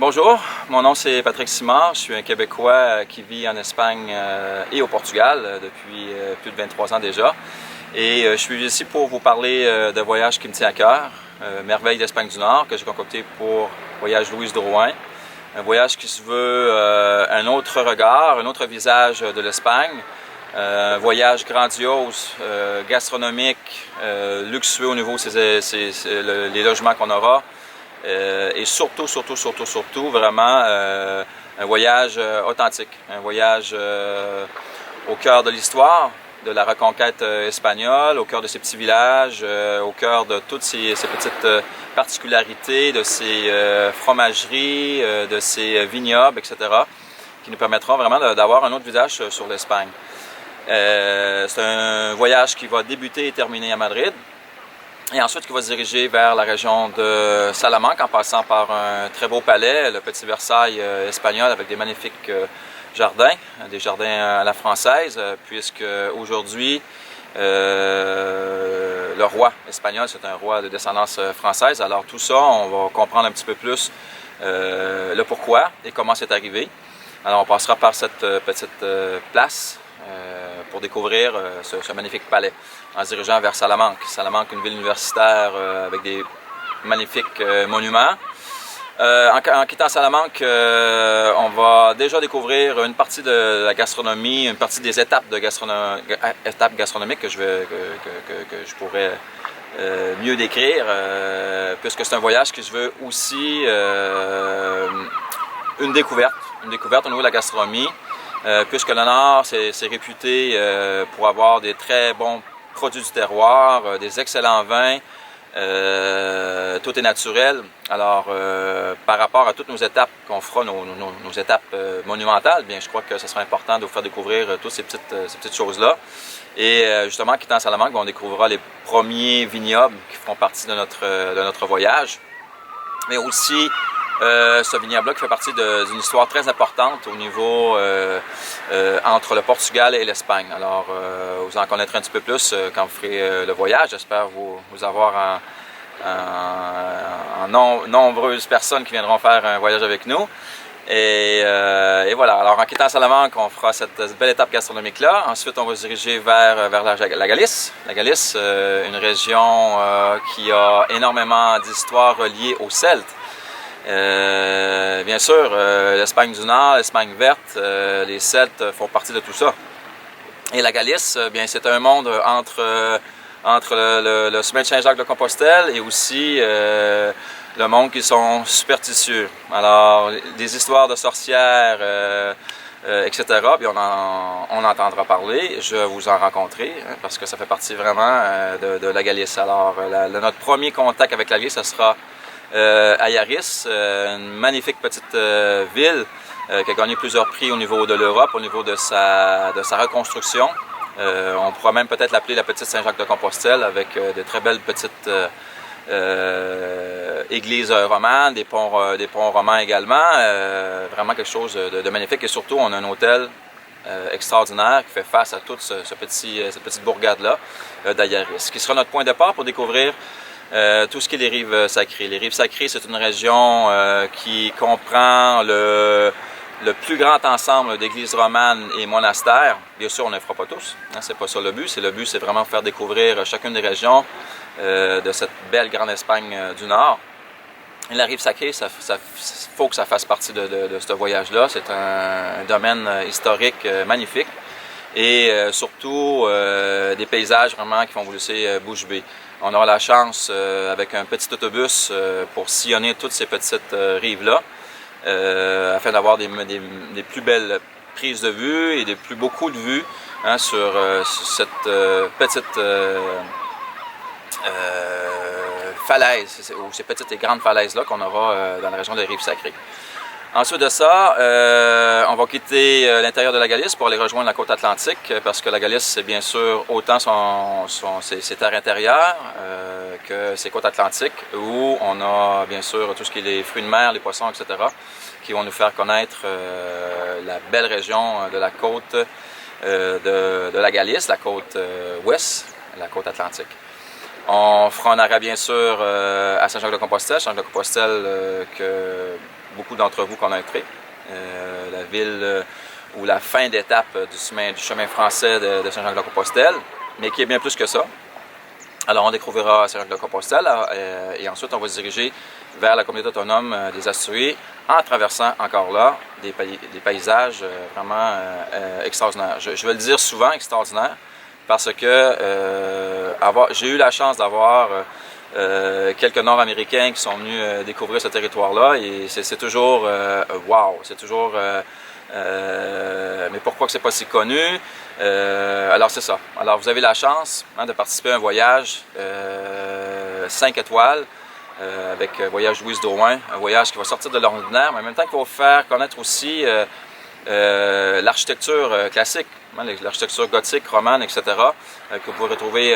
Bonjour, mon nom c'est Patrick Simard, je suis un Québécois qui vit en Espagne et au Portugal depuis plus de 23 ans déjà. Et je suis ici pour vous parler d'un voyage qui me tient à cœur, Merveilles d'Espagne du Nord, que j'ai concocté pour Voyage Louise Drouin. Un voyage qui se veut un autre regard, un autre visage de l'Espagne. Un voyage grandiose, gastronomique, luxueux au niveau des logements qu'on aura. Et surtout, vraiment un voyage authentique, un voyage au cœur de l'histoire, de la reconquête espagnole, au cœur de ces petits villages, au cœur de toutes ces petites particularités, de ces fromageries, de ces vignobles, etc., qui nous permettront vraiment d'avoir un autre visage sur l'Espagne. C'est un voyage qui va débuter et terminer à Madrid. Et ensuite, qui va se diriger vers la région de Salamanque en passant par un très beau palais, le Petit Versailles espagnol avec des magnifiques jardins, des jardins à la française, puisque aujourd'hui, le roi espagnol, c'est un roi de descendance française. Alors tout ça, on va comprendre un petit peu plus le pourquoi et comment c'est arrivé. Alors on passera par cette petite place pour découvrir ce magnifique palais en se dirigeant vers Salamanque. Salamanque, une ville universitaire avec des magnifiques monuments. En quittant Salamanque, on va déjà découvrir une partie de la gastronomie, une partie des étapes gastronomiques que je pourrais mieux décrire, puisque c'est un voyage qui se veut aussi une découverte au niveau de la gastronomie. Puisque le Nord, c'est réputé pour avoir des très bons produits du terroir, des excellents vins, tout est naturel. Alors, par rapport à toutes nos étapes qu'on fera, nos étapes monumentales, bien, je crois que ce sera important de vous faire découvrir toutes ces petites choses-là. Et justement, en quittant Salamanque, on découvrira les premiers vignobles qui feront partie de notre voyage, mais aussi ce vignoble-là qui fait partie d'une histoire très importante au niveau entre le Portugal et l'Espagne. Alors, vous en connaîtrez un petit peu plus quand vous ferez le voyage. J'espère vous avoir en nombreuses personnes qui viendront faire un voyage avec nous. Et voilà, alors en quittant Salamanque, on fera cette belle étape gastronomique-là. Ensuite, on va se diriger vers la Galice. La Galice, une région qui a énormément d'histoires reliées aux Celtes. Bien sûr, l'Espagne du Nord, l'Espagne verte, les Celtes font partie de tout ça. Et la Galice, bien, c'est un monde entre le chemin de Saint-Jacques-de-Compostelle et aussi le monde qui sont superstitieux. Alors, des histoires de sorcières, etc., bien, on entendra parler. Je vais vous en rencontrer parce que ça fait partie vraiment de la Galice. Alors, notre premier contact avec la Galice, ce sera Ayaris, une magnifique petite ville qui a gagné plusieurs prix au niveau de l'Europe, au niveau de sa reconstruction. On pourra même peut-être l'appeler la petite Saint-Jacques-de-Compostelle avec de très belles petites églises romanes, des ponts romans également. Vraiment quelque chose de magnifique et surtout on a un hôtel extraordinaire qui fait face à toute cette petite bourgade-là d'Ayaris, ce qui sera notre point de départ pour découvrir tout ce qui est les rives sacrées. Les rives sacrées, c'est une région qui comprend le plus grand ensemble d'églises romanes et monastères. Bien sûr, on ne les fera pas tous, hein, c'est pas ça le but. Le but, c'est vraiment faire découvrir chacune des régions de cette belle grande Espagne du Nord. Et la rive sacrée, faut que ça fasse partie de ce voyage-là. C'est un domaine historique magnifique et surtout des paysages vraiment qui vont vous laisser bouche bée. On aura la chance, avec un petit autobus, pour sillonner toutes ces petites rives-là, afin d'avoir des plus belles prises de vue et des plus beaux coups de vue hein, sur cette petite falaise, ou ces petites et grandes falaises-là qu'on aura dans la région des Rives Sacrées. Ensuite de ça, on va quitter l'intérieur de la Galice pour aller rejoindre la côte atlantique parce que la Galice, c'est bien sûr autant ses terres intérieures que ses côtes atlantiques où on a bien sûr tout ce qui est les fruits de mer, les poissons, etc. qui vont nous faire connaître la belle région de la côte de la Galice, la côte ouest, la côte atlantique. On fera un arrêt bien sûr à Saint-Jacques-de-Compostelle. Saint-Jacques-de-Compostelle que beaucoup d'entre vous connaîtrez. La ville ou la fin d'étape du chemin français de Saint-Jean-de-Compostelle, mais qui est bien plus que ça. Alors, on découvrira Saint-Jacques-de-Compostelle et ensuite, on va se diriger vers la communauté autonome des Asturies en traversant encore là des paysages vraiment extraordinaires. Je vais le dire souvent, extraordinaires, parce que j'ai eu la chance d'avoir quelques Nord-Américains qui sont venus découvrir ce territoire-là et c'est toujours wow, c'est toujours mais pourquoi que c'est pas si connu? Alors c'est ça. Alors vous avez la chance de participer à un voyage 5 étoiles avec Voyage Louise Drouin, un voyage qui va sortir de l'ordinaire, mais en même temps qui va vous faire connaître aussi l'architecture classique, l'architecture gothique, romane, etc., que vous pouvez retrouver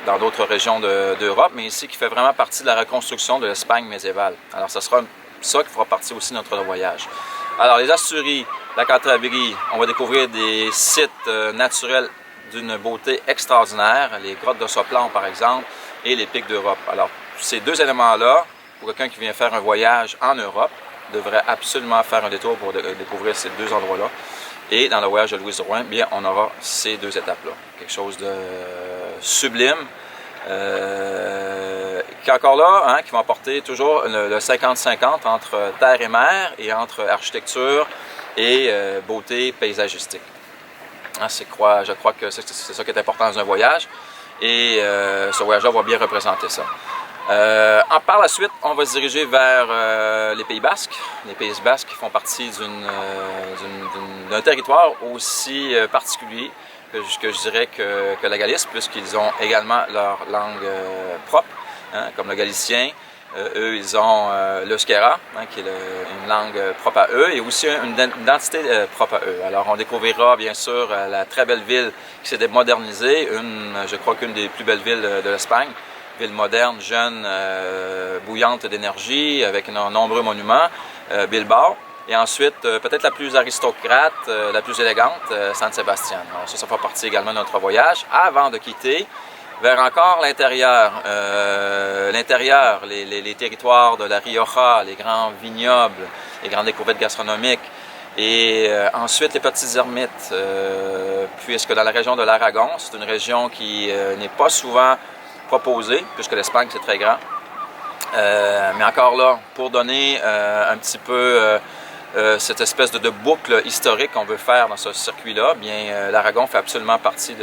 dans d'autres régions d'Europe, mais ici qui fait vraiment partie de la reconstruction de l'Espagne médiévale. Alors ce sera ça qui fera partie aussi de notre voyage. Alors, les Asturies, la Cantabrie, on va découvrir des sites naturels d'une beauté extraordinaire, les grottes de Soplan, par exemple, et les pics d'Europe. Alors, ces deux éléments-là, pour quelqu'un qui vient faire un voyage en Europe, devrait absolument faire un détour pour découvrir ces deux endroits-là. Et dans le voyage de Louise Drouin, bien, on aura ces deux étapes-là. Quelque chose de sublime. Qui est encore là, qui va porter toujours le 50-50 entre terre et mer et entre architecture et beauté paysagistique. Je crois que c'est ça qui est important dans un voyage et ce voyage-là va bien représenter ça. Par la suite, on va se diriger vers les Pays Basques. Les Pays Basques qui font partie d'un territoire aussi particulier que je dirais que la Galice, puisqu'ils ont également leur langue propre, comme le galicien. Eux, ils ont l'euskera, qui est une langue propre à eux, et aussi une identité propre à eux. Alors, on découvrira bien sûr la très belle ville qui s'est modernisée, je crois qu'une des plus belles villes de l'Espagne, ville moderne, jeune, bouillante d'énergie, avec nombreux monuments, Bilbao. Et ensuite, peut-être la plus aristocrate, la plus élégante, San Sebastián. Alors ça fera partie également de notre voyage. Avant de quitter, vers encore l'intérieur, les territoires de la Rioja, les grands vignobles, les grandes découvertes gastronomiques. Et ensuite, les petites ermites, puisque dans la région de l'Aragon, c'est une région qui n'est pas souvent proposée, puisque l'Espagne, c'est très grand. Mais encore là, pour donner un petit peu cette espèce de boucle historique qu'on veut faire dans ce circuit-là, bien l'Aragon fait absolument partie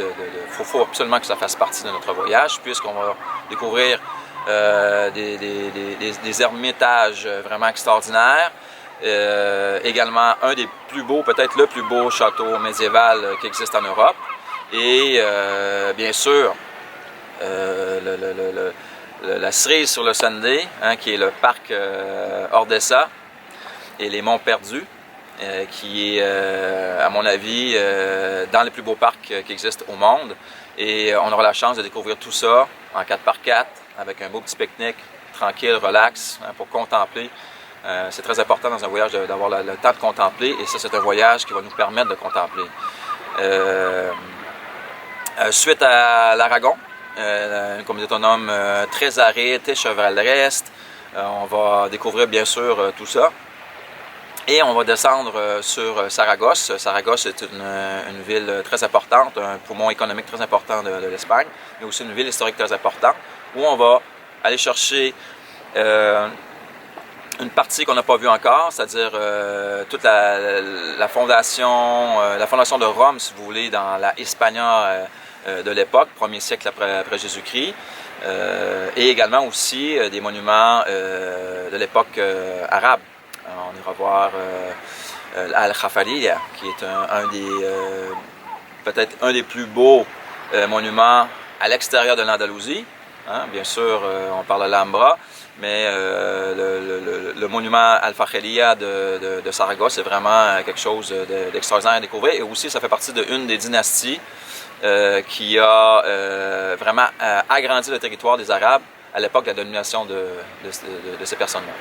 faut absolument que ça fasse partie de notre voyage, puisqu'on va découvrir des ermitages vraiment extraordinaires. Également un des plus beaux, peut-être le plus beau château médiéval qui existe en Europe. Et bien sûr, la cerise sur le sundae, qui est le parc Ordesa et les Monts Perdus, qui est, à mon avis, dans les plus beaux parcs qui existent au monde. Et on aura la chance de découvrir tout ça en 4x4, avec un beau petit pique-nique, tranquille, relax, pour contempler. C'est très important dans un voyage d'avoir le temps de contempler, et ça, c'est un voyage qui va nous permettre de contempler. Suite à l'Aragon, une communauté autonome très aride, très chevaleresque, on va découvrir bien sûr tout ça. Et on va descendre sur Saragosse. Saragosse est une ville très importante, un poumon économique très important de l'Espagne, mais aussi une ville historique très importante, où on va aller chercher une partie qu'on n'a pas vue encore, c'est-à-dire toute la fondation de Rome, si vous voulez, dans la Hispania de l'époque, 1er siècle après Jésus-Christ, et également aussi des monuments de l'époque arabe. On ira voir Al-Khafariya, qui est peut-être un des plus beaux monuments à l'extérieur de l'Andalousie. Bien sûr, on parle de l'Alhambra, mais le monument Al-Khafariya de Saragosse est vraiment quelque chose d'extraordinaire à découvrir. Et aussi, ça fait partie d'une des dynasties qui a vraiment agrandi le territoire des Arabes à l'époque de la domination de ces personnes-là.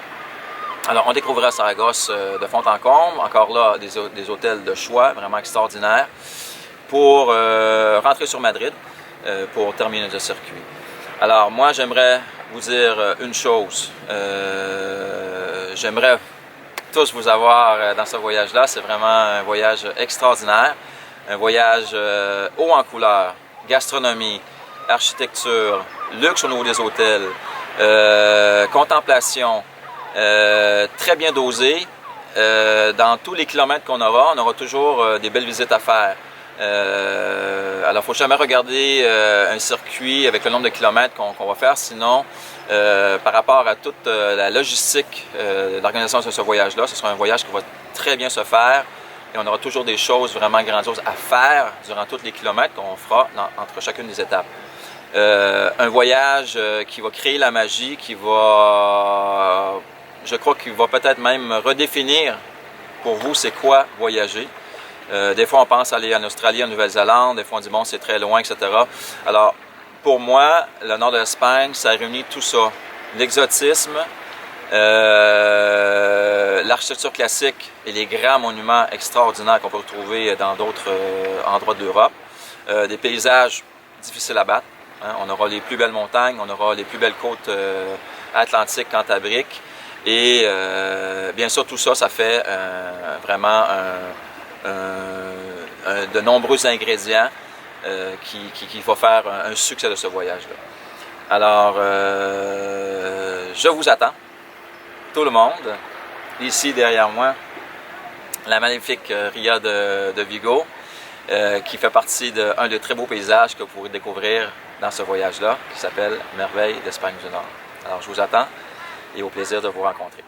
Alors, on découvrira Saragosse de fond en comble. Encore là, des hôtels de choix vraiment extraordinaires pour rentrer sur Madrid pour terminer le circuit. Alors, moi, j'aimerais vous dire une chose. J'aimerais tous vous avoir dans ce voyage-là. C'est vraiment un voyage extraordinaire, un voyage haut en couleur, gastronomie, architecture, luxe au niveau des hôtels, contemplation, très bien dosé. Dans tous les kilomètres qu'on aura, on aura toujours des belles visites à faire. Alors, il ne faut jamais regarder un circuit avec le nombre de kilomètres qu'on va faire, sinon, par rapport à toute la logistique de l'organisation de ce voyage-là, ce sera un voyage qui va très bien se faire et on aura toujours des choses vraiment grandioses à faire durant tous les kilomètres qu'on fera entre chacune des étapes. Un voyage qui va créer la magie, qui va, je crois qu'il va peut-être même redéfinir pour vous c'est quoi voyager. Des fois, on pense aller en Australie, en Nouvelle-Zélande, des fois, on dit bon, c'est très loin, etc. Alors, pour moi, le nord de l'Espagne, ça réunit tout ça. L'exotisme, l'architecture classique et les grands monuments extraordinaires qu'on peut retrouver dans d'autres endroits de l'Europe. Des paysages difficiles à battre. Hein. On aura les plus belles montagnes, on aura les plus belles côtes atlantiques, cantabriques. Et bien sûr, tout ça, ça fait vraiment de nombreux ingrédients qui vont faire un succès de ce voyage-là. Alors, je vous attends, tout le monde, ici derrière moi, la magnifique Ria de Vigo, qui fait partie d'un des très beaux paysages que vous pourrez découvrir dans ce voyage-là, qui s'appelle Merveilles d'Espagne du Nord. Alors, je vous attends et au plaisir de vous rencontrer.